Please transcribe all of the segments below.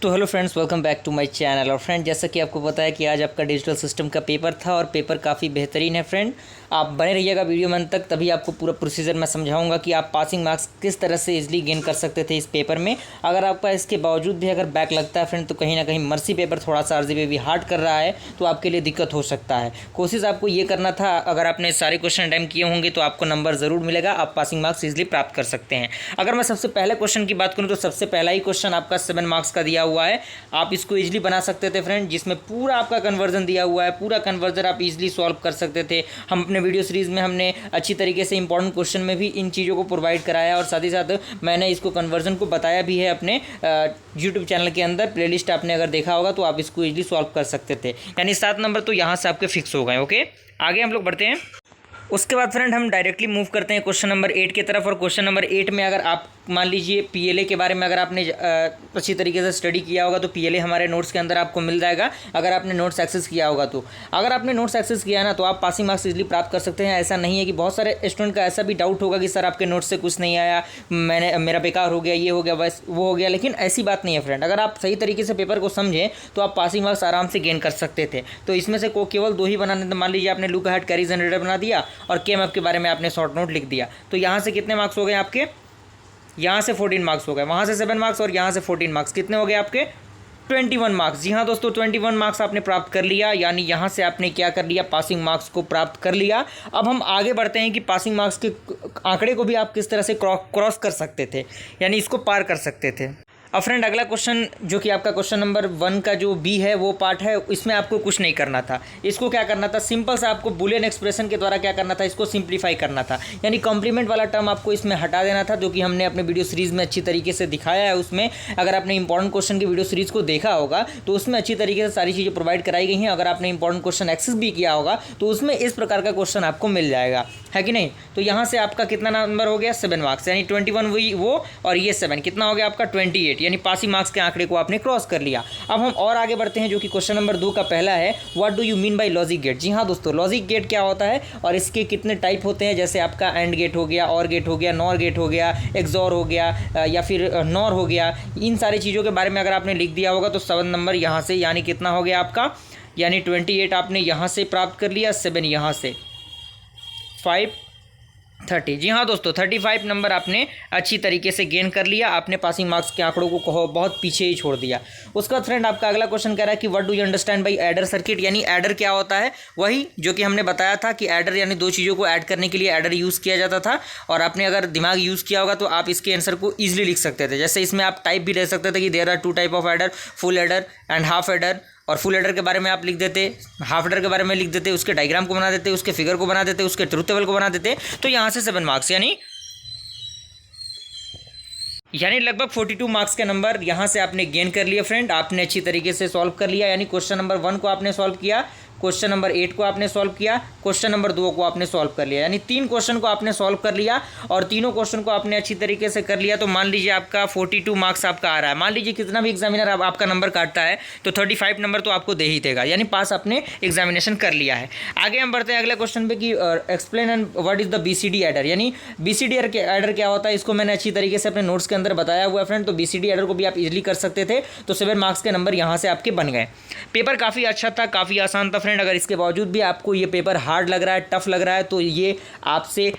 तो hello friends, welcome back to my channel. और friend, जैसा कि आपको पता है कि आज आपका डिजिटल सिस्टम का पेपर था और पेपर काफ़ी बेहतरीन है। फ्रेंड, आप बने रहिएगा वीडियो में अंत तक, तभी आपको पूरा प्रोसीजर मैं समझाऊंगा कि आप पासिंग मार्क्स किस तरह से इजीली गेन कर सकते थे इस पेपर में। अगर आपका इसके बावजूद भी अगर बैक लगता है फ्रेंड, तो कहीं ना कहीं मर्सी पेपर थोड़ा सा आरजीबी भी हार्ड कर रहा है, तो आपके लिए दिक्कत हो सकता है। कोशिश आपको ये करना था, अगर आपने सारे क्वेश्चन अटेम्प्ट किए होंगे तो आपको नंबर ज़रूर मिलेगा, आप पासिंग मार्क्स इजीली प्राप्त कर सकते हैं। अगर मैं सबसे पहले क्वेश्चन की बात करूँ तो सबसे पहला ही क्वेश्चन आपका 7 मार्क्स का दिया हुआ है। आप इसको इजीली बना सकते थे फ्रेंड, जिसमें पूरा आपका कन्वर्जन दिया हुआ है। पूरा कन्वर्जन आप इजीली सॉल्व कर सकते थे। हम अपने वीडियो सीरीज़ में हमने अच्छी तरीके से इंपॉर्टेंट क्वेश्चन में भी इन चीज़ों को प्रोवाइड कराया और साथ ही साथ मैंने इसको कन्वर्जन को बताया भी है अपने यूट्यूब चैनल के अंदर। प्लेलिस्ट आपने अगर देखा होगा तो आप इसको इजीली सॉल्व कर सकते थे। यानी 7 नंबर तो यहाँ से आपके फिक्स हो गए। ओके, आगे हम लोग बढ़ते हैं। उसके बाद फ्रेंड हम डायरेक्टली मूव करते हैं क्वेश्चन नंबर 8 की तरफ। और क्वेश्चन नंबर 8 में अगर आप मान लीजिए पीएलए के बारे में अगर आपने अच्छी तरीके से स्टडी किया होगा तो पीएलए हमारे नोट्स के अंदर आपको मिल जाएगा, अगर आपने नोट्स एक्सेस किया होगा तो। अगर आपने नोट्स एक्सेस किया ना तो आप पासिंग मार्क्स इजीली प्राप्त कर सकते हैं। ऐसा नहीं है कि बहुत सारे स्टूडेंट का ऐसा भी डाउट होगा कि सर आपके नोट्स से कुछ नहीं आया, मेरा बेकार हो गया, ये हो गया, बस वो हो गया। लेकिन ऐसी बात नहीं है फ्रेंड, अगर आप सही तरीके से पेपर को समझें तो आप पासिंग मार्क्स आराम से गेन कर सकते थे। तो इसमें से को केवल 2 ही बनाने थे। मान लीजिए आपने लुक अहेड, कैरी जनरेटर बना दिया और केएमएफ के बारे में आपने शॉर्ट नोट लिख दिया, तो यहाँ से कितने मार्क्स हो गए आपके? यहाँ से 14 मार्क्स हो गए, वहाँ से 7 मार्क्स और यहाँ से 14 मार्क्स, कितने हो गए आपके? 21 मार्क्स। जी हाँ दोस्तों, 21 मार्क्स आपने प्राप्त कर लिया। यानी यहाँ से आपने क्या कर लिया? पासिंग मार्क्स को प्राप्त कर लिया। अब हम आगे बढ़ते हैं कि पासिंग मार्क्स के आंकड़े को भी आप किस तरह से क्रॉस कर सकते थे, यानी इसको पार कर सकते थे। अब फ्रेंड, अगला क्वेश्चन जो कि आपका क्वेश्चन नंबर 1 का जो बी है वो पार्ट है, इसमें आपको कुछ नहीं करना था। इसको क्या करना था? सिंपल सा आपको बुलियन एक्सप्रेशन के द्वारा क्या करना था? इसको सिंप्लीफाई करना था। यानी कॉम्प्लीमेंट वाला टर्म आपको इसमें हटा देना था, जो कि हमने अपने वीडियो सीरीज़ में अच्छी तरीके से दिखाया है। उसमें अगर आपने इंपॉर्टेंट क्वेश्चन की वीडियो सीरीज़ को देखा होगा तो उसमें अच्छी तरीके से सारी चीज़ें प्रोवाइड कराई गई हैं। अगर आपने इंपॉर्टेंट क्वेश्चन एक्सेस भी किया होगा तो उसमें इस प्रकार का क्वेश्चन आपको मिल जाएगा, है कि नहीं? तो यहाँ से आपका कितना नंबर हो गया? 7 मार्क्स। यानी 21 वो और ये 7, कितना हो गया आपका? 28। यानी पासिंग मार्क्स के आंकड़े को आपने क्रॉस कर लिया। अब हम और आगे बढ़ते हैं, जो कि क्वेश्चन नंबर 2 का पहला है, what do you mean by logic gate. जी हाँ दोस्तों, लॉजिक गेट क्या होता है और इसके कितने टाइप होते हैं? जैसे आपका एंड गेट हो गया, और गेट हो गया, नॉर गेट हो गया, एक्सॉर हो गया या फिर नॉर हो गया। इन सारी चीज़ों के बारे में अगर आपने लिख दिया होगा तो 7 नंबर यहाँ से, यानी कितना हो गया आपका? यानी 28 आपने यहाँ से प्राप्त कर लिया, 7 यहाँ से, 5 30। जी हाँ दोस्तों, 35 नंबर आपने अच्छी तरीके से गेन कर लिया। आपने पासिंग मार्क्स के आंकड़ों को बहुत पीछे ही छोड़ दिया। उसका फ्रेंड आपका अगला क्वेश्चन कह रहा है कि what do you understand by adder circuit. यानी एडर क्या होता है? वही जो कि हमने बताया था कि एडर यानी 2 चीज़ों को ऐड करने के लिए एडर यूज़ किया जाता था। और आपने अगर दिमाग यूज़ किया होगा तो आप इसके आंसर को ईजिली लिख सकते थे। जैसे इसमें आप टाइप भी ले सकते थे कि there are 2 type of adder, full adder and half adder. और फुल एडर के बारे में आप लिख देते, हाफ एडर के बारे में लिख देते, उसके डायग्राम को बना देते, उसके फिगर को बना देते, उसके ट्रुथ टेबल को बना देते। तो यहाँ से 7 मार्क्स यानी लगभग 42 मार्क्स के नंबर यहाँ से आपने गेन कर लिया। फ्रेंड, आपने अच्छी तरीके से सॉल्व कर लिया। यानी क्वेश्चन नंबर 1 को आपने सॉल्व किया, क्वेश्चन नंबर 8 को आपने सॉल्व किया, क्वेश्चन नंबर 2 को आपने सॉल्व कर लिया। यानी 3 क्वेश्चन को आपने सॉल्व कर लिया और तीनों क्वेश्चन को आपने अच्छी तरीके से कर लिया। तो मान लीजिए आपका 42 मार्क्स आपका आ रहा है। मान लीजिए कितना भी एग्जामिनर आपका नंबर काटता है तो 35 नंबर तो आपको दे ही देगा, यानी पास आपने एग्जामिनेशन कर लिया है। आगे हम बढ़ते हैं अगले क्वेश्चन पे कि explain and what is the BCD adder. यानी बीसीडी एडर क्या होता है, इसको मैंने अच्छी तरीके से अपने नोट्स के अंदर बताया हुआ है फ्रेंड। तो बीसीडी एडर को भी आप इजीली कर सकते थे। तो 7 मार्क्स के नंबर यहाँ से आपके बन गए। पेपर काफ़ी अच्छा था, काफ़ी आसान था फ्रेंड। अगर इसके बावजूद भी आपको ये पेपर हार्ड लग रहा है, टफ लग रहा है, तो ये आपसे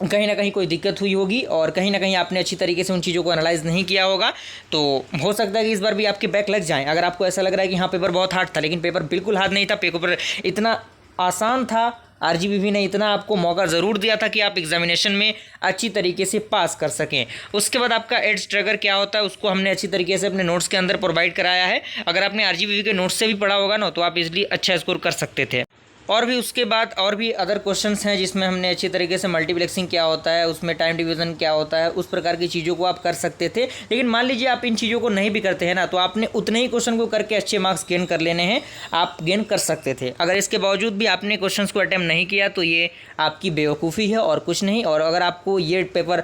कहीं ना कहीं कोई दिक्कत हुई होगी और कहीं ना कहीं आपने अच्छी तरीके से उन चीज़ों को एनालाइज नहीं किया होगा। तो हो सकता है कि इस बार भी आपके बैक लग जाएं। अगर आपको ऐसा लग रहा है कि हाँ पेपर बहुत हार्ड था, लेकिन पेपर बिल्कुल हार्ड नहीं था, पेपर इतना आसान था। आरजीबी ने इतना आपको मौका ज़रूर दिया था कि आप एग्जामिनेशन में अच्छी तरीके से पास कर सकें। उसके बाद आपका एड्स ट्रिगर क्या होता है उसको हमने अच्छी तरीके से अपने नोट्स के अंदर प्रोवाइड कराया है। अगर आपने आरजीबी के नोट्स से भी पढ़ा होगा ना तो आप इजीली अच्छा स्कोर कर सकते थे। और भी उसके बाद और भी अदर क्वेश्चंस हैं जिसमें हमने अच्छी तरीके से मल्टीप्लेक्सिंग क्या होता है, उसमें टाइम डिवीज़न क्या होता है, उस प्रकार की चीज़ों को आप कर सकते थे। लेकिन मान लीजिए आप इन चीज़ों को नहीं भी करते हैं ना तो आपने उतने ही क्वेश्चन को करके अच्छे मार्क्स गेन कर लेने हैं, आप गेन कर सकते थे। अगर इसके बावजूद भी आपने क्वेश्चन को अटैम्प्ट नहीं किया तो ये आपकी बेवकूफ़ी है और कुछ नहीं। और अगर आपको ये पेपर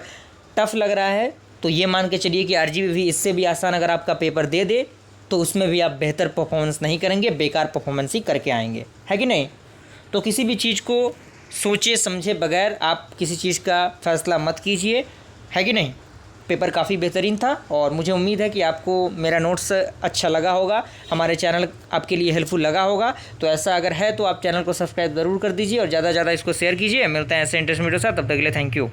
टफ लग रहा है तो ये मान के चलिए कि आरजीबी भी इससे भी आसान अगर आपका पेपर दे दे तो उसमें भी आप बेहतर परफॉर्मेंस नहीं करेंगे, बेकार परफॉर्मेंस ही करके आएंगे, है कि नहीं? तो किसी भी चीज़ को सोचे समझे बगैर आप किसी चीज़ का फैसला मत कीजिए, है कि नहीं? पेपर काफ़ी बेहतरीन था और मुझे उम्मीद है कि आपको मेरा नोट्स अच्छा लगा होगा, हमारे चैनल आपके लिए हेल्पफुल लगा होगा। तो ऐसा अगर है तो आप चैनल को सब्सक्राइब ज़रूर कर दीजिए और ज़्यादा से ज़्यादा इसको शेयर कीजिए। मिलते हैं ऐसे इंटरेस्टिंग वीडियो के साथ, तब तक के लिए थैंक यू।